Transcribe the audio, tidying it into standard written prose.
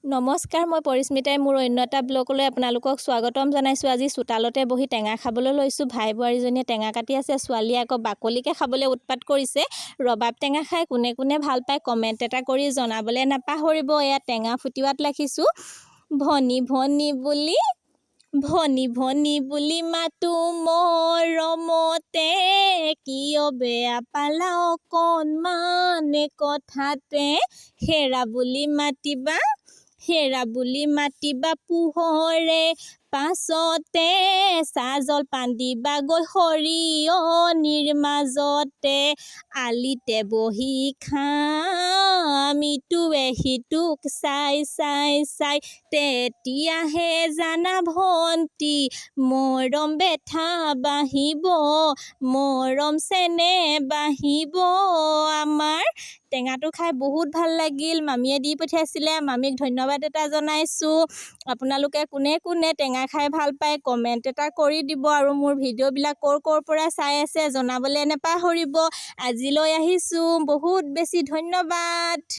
নমস্কাৰ, মই পৰিস্মিতাই মোৰ অন্য এটা ব্লগলৈ আপোনালোকক স্বাগতম জনাইছোঁ। আজি চোতালতে বহি টেঙা খাবলৈ লৈছোঁ। ভাই বোৱাৰীজনীয়ে টেঙা কাটি আছে, ছোৱালীয়ে আকৌ বাকলিকে খাবলৈ উৎপাত কৰিছে। ৰবাব টেঙা খাই কোনে কোনে ভাল পায় কমেণ্ট এটা কৰি জনাবলৈ নাপাহৰিব। এয়া টেঙা ফুটিওৱাত ৰাখিছোঁ। ভনী ভনী বুলি ভনী ভনী বুলি মাতো মৰমতে, কিয় বেয়া পালা অকণমান কথাতে, হেৰা বুলি মাতিবা পোহৰে পাছতে, চাহ জলপান দিবা গৈ সৰিয়নিৰ মাজতে, আলিতে বহি খাম ইটোৱে সিটোক চাই চাই চাই, তেতিয়াহে জানা ভন্টি মৰম বেথা বাঢ়িব, মৰম চেনেহ বাঢ়িব আমাৰ। টেঙাটো খাই বহুত ভাল লাগিল। মামীয়ে দি পঠিয়াইছিলে, মামীক ধন্যবাদ এটা জনাইছোঁ। আপোনালোকে কোনে কোনে টেঙা খাই ভাল পায় কমেণ্ট এটা কৰি দিব, আৰু মোৰ ভিডিঅ'বিলাক ক'ৰ পৰা চাই আছে জনাবলৈ নাপাহৰিব। আজিলৈ আহিছোঁ, বহুত বেছি ধন্যবাদ।